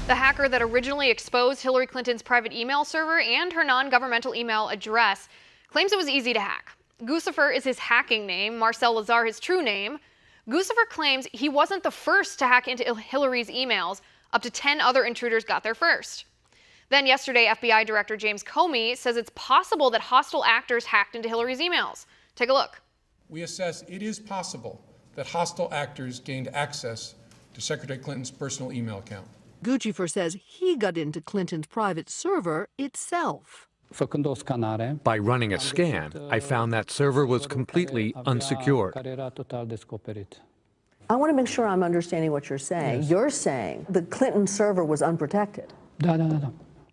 The hacker that originally exposed Hillary Clinton's private email server and her non-governmental email address claims it was easy to hack. Guccifer is his hacking name, Marcel Lazar his true name. Guccifer claims he wasn't the first to hack into Hillary's emails. Up to 10 other intruders got there first. Then yesterday, FBI Director James Comey says it's possible that hostile actors hacked into Hillary's emails. Take a look. We assess it is possible that hostile actors gained access to Secretary Clinton's personal email account. Guccifer says he got into Clinton's private server itself. By running a scan, I found that server was completely unsecured. I want to make sure I'm understanding what you're saying. Yes. You're saying the Clinton server was unprotected.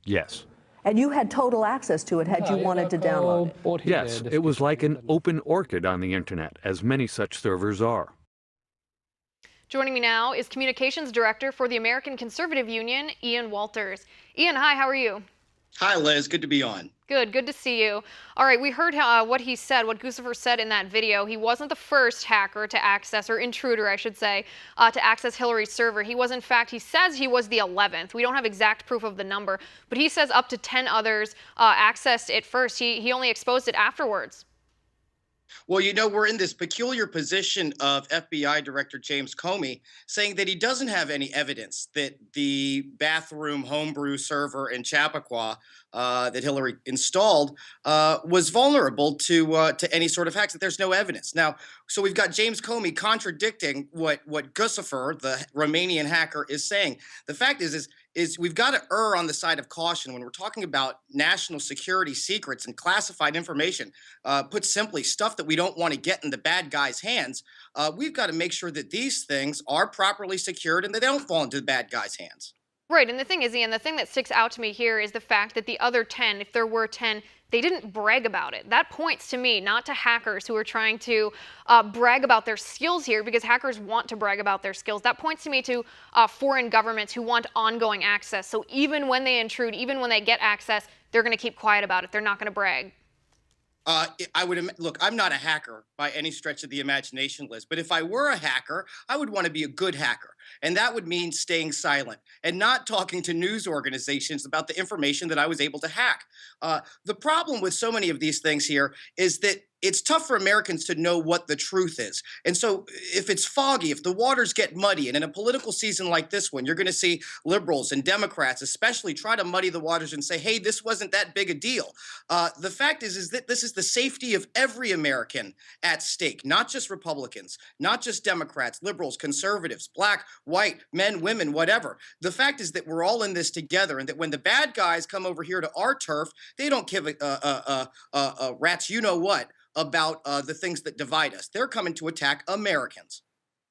Yes. And you had total access to it had you wanted to download it. Yes, it was like an open orchid on the internet, as many such servers are. Joining me now is Communications Director for the American Conservative Union, Ian Walters. Ian, hi, how are you? Hi, Liz. Good to be on. Good to see you. All right, we heard what he said, what Guccifer said in that video. He wasn't the first hacker to access, or intruder, I should say, to access Hillary's server. He was, in fact, he says he was the 11th. We don't have exact proof of the number, but he says up to 10 others accessed it first. He only exposed it afterwards. Well, you know, we're in this peculiar position of FBI Director James Comey saying that he doesn't have any evidence that the bathroom homebrew server in Chappaqua that Hillary installed was vulnerable to any sort of hacks, that there's no evidence. Now, so we've got James Comey contradicting what Guccifer, the Romanian hacker, is saying. The fact is we've got to err on the side of caution when we're talking about national security secrets and classified information. Put simply, stuff that we don't want to get in the bad guys' hands. We've got to make sure that these things are properly secured and that they don't fall into the bad guys' hands. Right, and the thing is, Ian, the thing that sticks out to me here is the fact that the other 10, if there were 10, they didn't brag about it. That points to me, not to hackers who are trying to brag about their skills here, because hackers want to brag about their skills. That points to me to foreign governments who want ongoing access. So even when they intrude, even when they get access, they're going to keep quiet about it. They're not going to brag. Look, I'm not a hacker by any stretch of the imagination, Liz, but if I were a hacker, I would want to be a good hacker. And that would mean staying silent and not talking to news organizations about the information that I was able to hack. The problem with so many of these things here is that it's tough for Americans to know what the truth is. And so if it's foggy, if the waters get muddy, and in a political season like this one, you're going to see liberals and Democrats especially try to muddy the waters and say, hey, this wasn't that big a deal. The fact is that this is the safety of every American at stake, not just Republicans, not just Democrats, liberals, conservatives, black, white, men, women, whatever. The fact is that we're all in this together, and that when the bad guys come over here to our turf, they don't give a rat's you-know-what about the things that divide us. They're coming to attack Americans.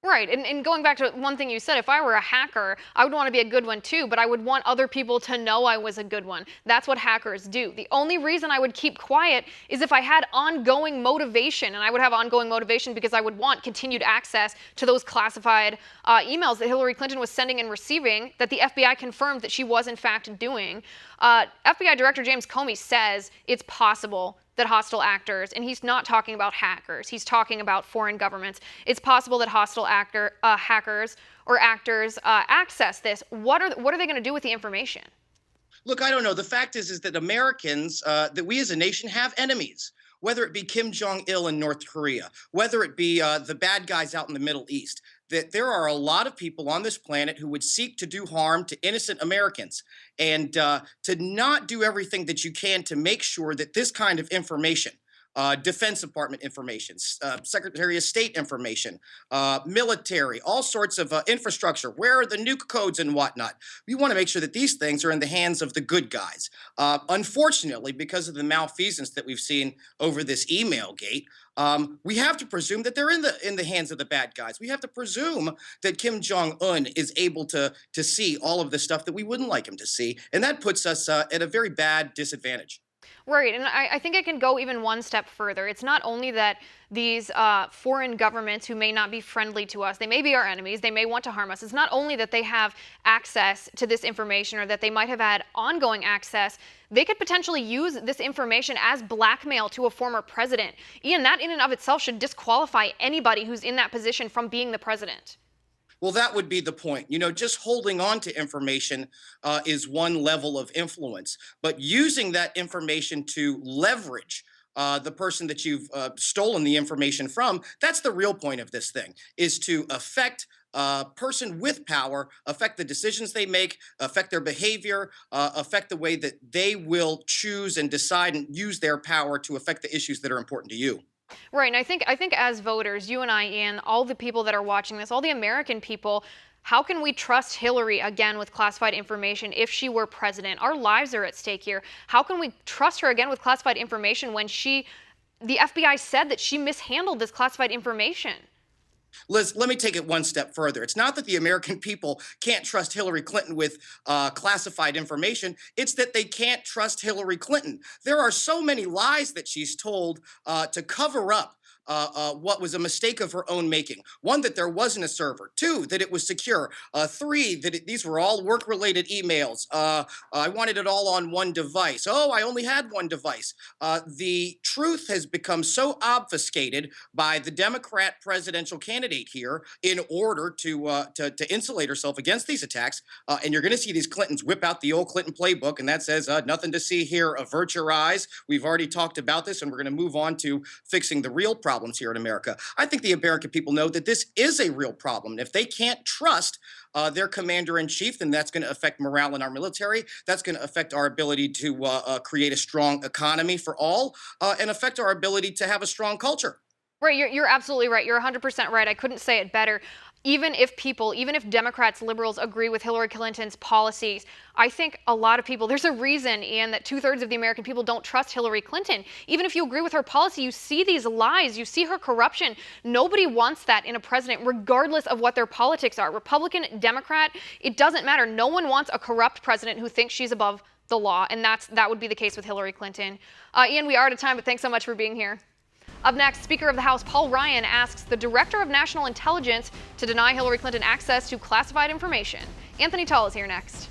Right, and going back to one thing you said, if I were a hacker, I would want to be a good one too, but I would want other people to know I was a good one. That's what hackers do. The only reason I would keep quiet is if I had ongoing motivation, and I would have ongoing motivation because I would want continued access to those classified emails that Hillary Clinton was sending and receiving that the FBI confirmed that she was in fact doing. FBI Director James Comey says it's possible that hostile actors, and he's not talking about hackers, he's talking about foreign governments. It's possible that hostile hackers or actors access this. What are they going to do with the information? Look, I don't know. The fact is that Americans, that we as a nation have enemies, whether it be Kim Jong-il in North Korea, whether it be the bad guys out in the Middle East, that there are a lot of people on this planet who would seek to do harm to innocent Americans, and to not do everything that you can to make sure that this kind of information, Defense Department information, Secretary of State information, military, all sorts of infrastructure. Where are the nuke codes and whatnot? We want to make sure that these things are in the hands of the good guys. Unfortunately, because of the malfeasance that we've seen over this email gate, we have to presume that they're in the hands of the bad guys. We have to presume that Kim Jong-un is able to see all of the stuff that we wouldn't like him to see, and that puts us at a very bad disadvantage. Right, and I think I can go even one step further. It's not only that these foreign governments who may not be friendly to us, they may be our enemies, they may want to harm us. It's not only that they have access to this information or that they might have had ongoing access, they could potentially use this information as blackmail to a former president. Ian, that in and of itself should disqualify anybody who's in that position from being the president. Well, that would be the point. Just holding on to information is one level of influence, but using that information to leverage the person that you've stolen the information from, that's the real point of this thing, is to affect a person with power, affect the decisions they make, affect their behavior, affect the way that they will choose and decide and use their power to affect the issues that are important to you. Right, and I think as voters, you and I, Ian, all the people that are watching this, all the American people, how can we trust Hillary again with classified information if she were president? Our lives are at stake here. How can we trust her again with classified information when the FBI said that she mishandled this classified information? Liz, let me take it one step further. It's not that the American people can't trust Hillary Clinton with classified information. It's that they can't trust Hillary Clinton. There are so many lies that she's told to cover up what was a mistake of her own making. One, that there wasn't a server. Two, that it was secure. Three, that these were all work-related emails. I wanted it all on one device. Oh, I only had one device. The truth has become so obfuscated by the Democrat presidential candidate here in order to insulate herself against these attacks. And you're going to see these Clintons whip out the old Clinton playbook, and that says nothing to see here. Avert your eyes. We've already talked about this, and we're going to move on to fixing the real problems here in America. I think the American people know that this is a real problem. And if they can't trust their commander-in-chief, then that's going to affect morale in our military. That's going to affect our ability to create a strong economy for all and affect our ability to have a strong culture. Right, you're absolutely right. You're 100% right. I couldn't say it better. Even if Democrats, liberals agree with Hillary Clinton's policies, I think a lot of people, there's a reason, Ian, that 2/3 of the American people don't trust Hillary Clinton. Even if you agree with her policy, you see these lies, you see her corruption. Nobody wants that in a president, regardless of what their politics are. Republican, Democrat, it doesn't matter. No one wants a corrupt president who thinks she's above the law, and that would be the case with Hillary Clinton. Ian, we are out of time, but thanks so much for being here. Up next, Speaker of the House Paul Ryan asks the Director of National Intelligence to deny Hillary Clinton access to classified information. Anthony Tull is here next.